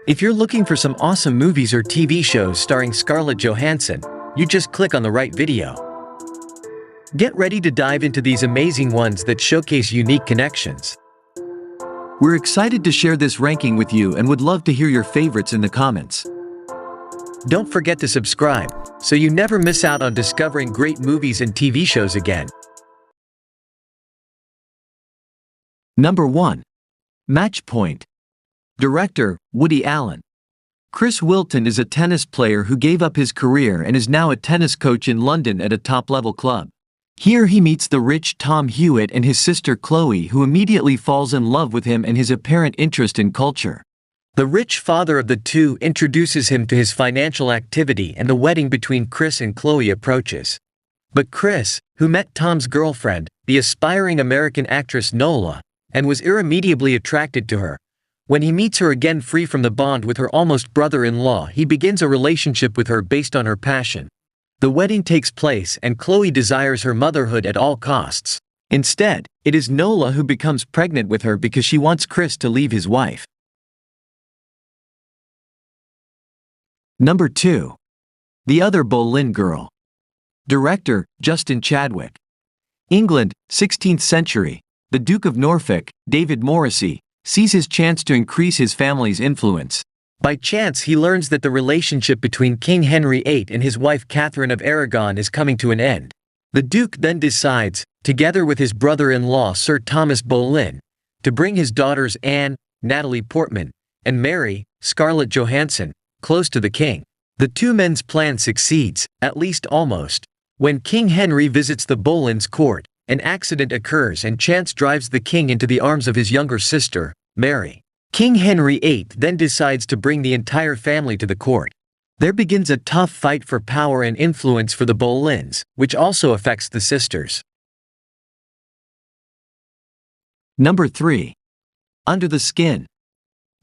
If you're looking for some awesome movies or TV shows starring Scarlett Johansson, you just click on the right video. Get ready to dive into these amazing ones that showcase unique connections. We're excited to share this ranking with you and would love to hear your favorites in the comments. Don't forget to subscribe, so you never miss out on discovering great movies and TV shows again. Number 1. Match Point. Director, Woody Allen. Chris Wilton is a tennis player who gave up his career and is now a tennis coach in London at a top-level club. Here he meets the rich Tom Hewitt and his sister Chloe, who immediately falls in love with him and his apparent interest in culture. The rich father of the two introduces him to his financial activity, and the wedding between Chris and Chloe approaches. But Chris, who met Tom's girlfriend, the aspiring American actress Nola, and was irremediably attracted to her, when he meets her again free from the bond with her almost brother-in-law, he begins a relationship with her based on her passion. The wedding takes place and Chloe desires her motherhood at all costs. Instead, it is Nola who becomes pregnant with her because she wants Chris to leave his wife. Number 2. The Other Bolin Girl. Director, Justin Chadwick. England, 16th century. The Duke of Norfolk, David Morrissey, sees his chance to increase his family's influence. By chance, he learns that the relationship between King Henry VIII and his wife Catherine of Aragon is coming to an end. The Duke then decides, together with his brother-in-law Sir Thomas Bolin, to bring his daughters Anne, Natalie Portman, and Mary, Scarlett Johansson, close to the king. The two men's plan succeeds, at least almost. When King Henry visits the Bolin's court, an accident occurs and chance drives the king into the arms of his younger sister, Mary. King Henry VIII then decides to bring the entire family to the court. There begins a tough fight for power and influence for the Bolins, which also affects the sisters. Number 3. Under the Skin.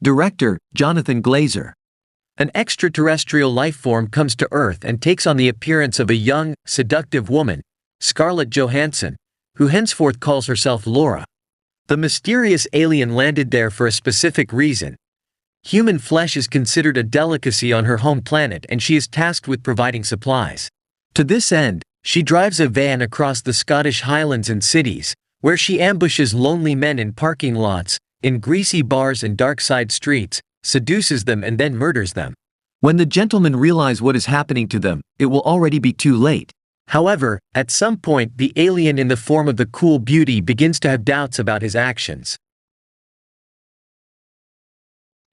Director, Jonathan Glazer. An extraterrestrial life form comes to Earth and takes on the appearance of a young, seductive woman, Scarlett Johansson, who henceforth calls herself Laura. The mysterious alien landed there for a specific reason. Human flesh is considered a delicacy on her home planet, and she is tasked with providing supplies. To this end, she drives a van across the Scottish Highlands and cities, where she ambushes lonely men in parking lots, in greasy bars and dark side streets, seduces them and then murders them. When the gentlemen realize what is happening to them, it will already be too late. However, at some point the alien in the form of the cool beauty begins to have doubts about his actions.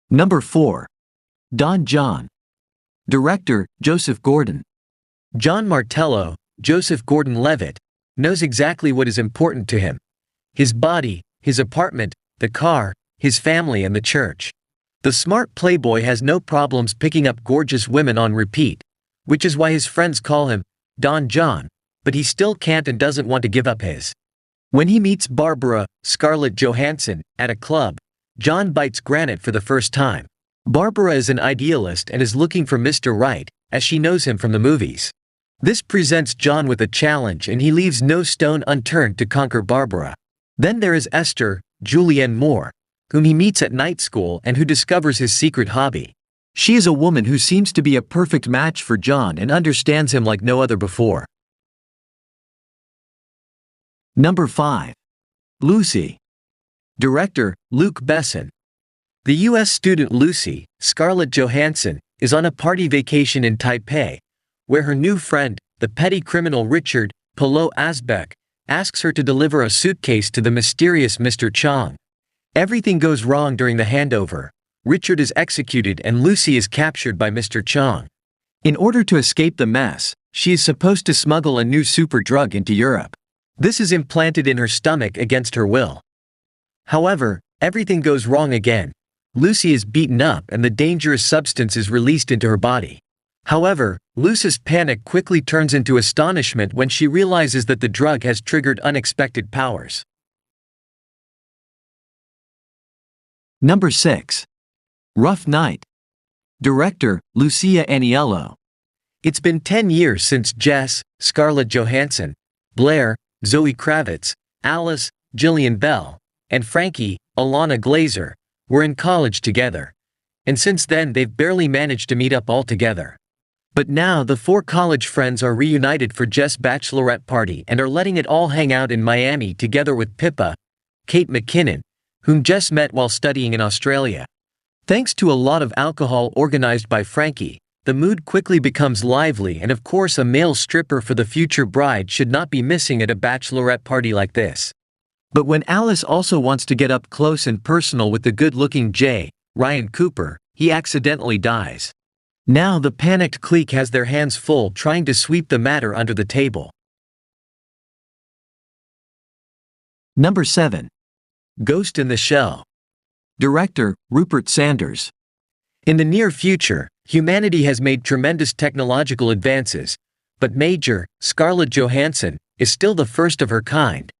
Number 4. Don John. Director, Joseph Gordon. John Martello, Joseph Gordon-Levitt, knows exactly what is important to him. His body, his apartment, the car, his family and the church. The smart playboy has no problems picking up gorgeous women on repeat, which is why his friends call him Don John, but he still can't and doesn't want to give up his. When he meets Barbara, Scarlett Johansson, at a club, John bites granite for the first time. Barbara is an idealist and is looking for Mr. Right, as she knows him from the movies. This presents John with a challenge and he leaves no stone unturned to conquer Barbara. Then there is Esther, Julianne Moore, whom he meets at night school and who discovers his secret hobby. She is a woman who seems to be a perfect match for John and understands him like no other before. Number 5. Lucy. Director, Luc Besson. The U.S. student Lucy, Scarlett Johansson, is on a party vacation in Taipei, where her new friend, the petty criminal Richard Polo Asbeck, asks her to deliver a suitcase to the mysterious Mr. Chong. Everything goes wrong during the handover. Richard is executed and Lucy is captured by Mr. Chong. In order to escape the mess, she is supposed to smuggle a new super drug into Europe. This is implanted in her stomach against her will. However, everything goes wrong again. Lucy is beaten up and the dangerous substance is released into her body. However, Lucy's panic quickly turns into astonishment when she realizes that the drug has triggered unexpected powers. Number 6. Rough Night. Director, Lucia Aniello. It's been 10 years since Jess, Scarlett Johansson, Blair, Zoe Kravitz, Alice, Jillian Bell, and Frankie, Alana Glazer, were in college together. and since then they've barely managed to meet up all together. But now the four college friends are reunited for Jess' bachelorette party and are letting it all hang out in Miami together with Pippa, Kate McKinnon, whom Jess met while studying in Australia. Thanks to a lot of alcohol organized by Frankie, the mood quickly becomes lively, and of course a male stripper for the future bride should not be missing at a bachelorette party like this. But when Alice also wants to get up close and personal with the good-looking Jay, Ryan Cooper, he accidentally dies. Now the panicked clique has their hands full trying to sweep the matter under the table. Number 7. Ghost in the Shell. Director, Rupert Sanders. In the near future, humanity has made tremendous technological advances, but Major, Scarlett Johansson, is still the first of her kind.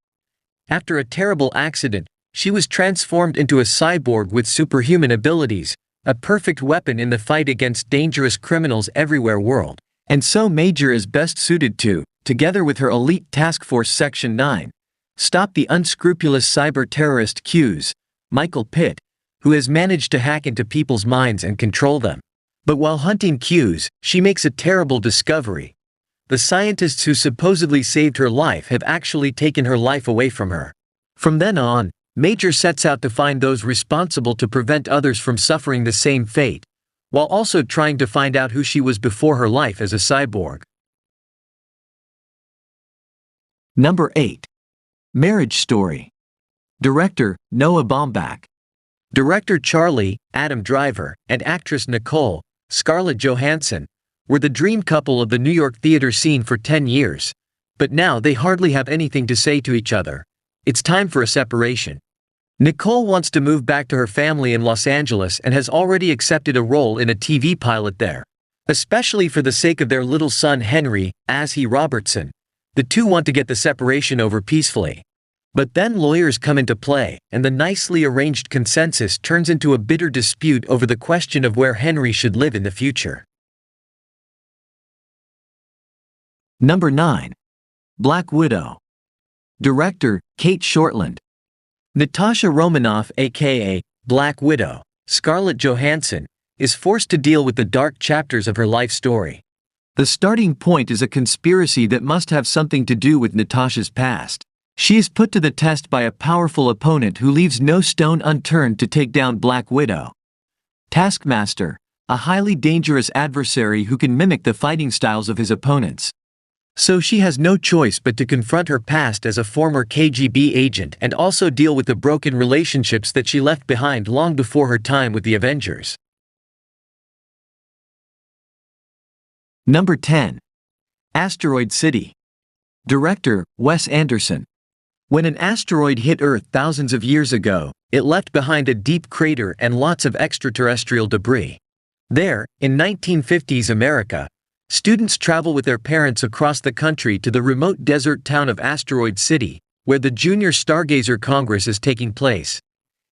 After a terrible accident, she was transformed into a cyborg with superhuman abilities, a perfect weapon in the fight against dangerous criminals everywhere world. And so Major is best suited to, together with her elite task force Section 9, stop the unscrupulous cyber terrorist Q's, Michael Pitt, who has managed to hack into people's minds and control them. But while hunting Q's, she makes a terrible discovery. The scientists who supposedly saved her life have actually taken her life away from her. From then on, Major sets out to find those responsible to prevent others from suffering the same fate, while also trying to find out who she was before her life as a cyborg. Number 8. Marriage Story. Director, Noah Baumbach. Director Charlie, Adam Driver, and actress Nicole, Scarlett Johansson, were the dream couple of the New York theater scene for 10 years, but now they hardly have anything to say to each other. It's time for a separation. Nicole wants to move back to her family in Los Angeles and has already accepted a role in a TV pilot there. Especially for the sake of their little son Henry, as he Robertson, the two want to get the separation over peacefully. But then lawyers come into play, and the nicely arranged consensus turns into a bitter dispute over the question of where Henry should live in the future. Number 9. Black Widow. Director, Kate Shortland. Natasha Romanoff, aka Black Widow, Scarlett Johansson, is forced to deal with the dark chapters of her life story. The starting point is a conspiracy that must have something to do with Natasha's past. She is put to the test by a powerful opponent who leaves no stone unturned to take down Black Widow. Taskmaster, a highly dangerous adversary who can mimic the fighting styles of his opponents. So she has no choice but to confront her past as a former KGB agent and also deal with the broken relationships that she left behind long before her time with the Avengers. Number 10. Asteroid City. Director, Wes Anderson. When an asteroid hit Earth thousands of years ago, it left behind a deep crater and lots of extraterrestrial debris. There, in 1950s America, students travel with their parents across the country to the remote desert town of Asteroid City, where the Junior Stargazer Congress is taking place.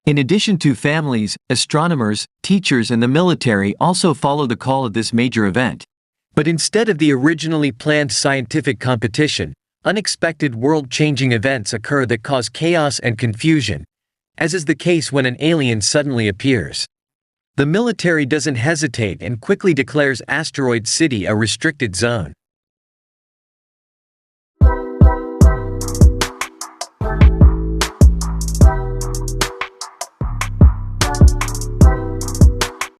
In addition to families, astronomers, teachers and the military also follow the call of this major event. But instead of the originally planned scientific competition, unexpected world-changing events occur that cause chaos and confusion, as is the case when an alien suddenly appears. The military doesn't hesitate and quickly declares Asteroid City a restricted zone.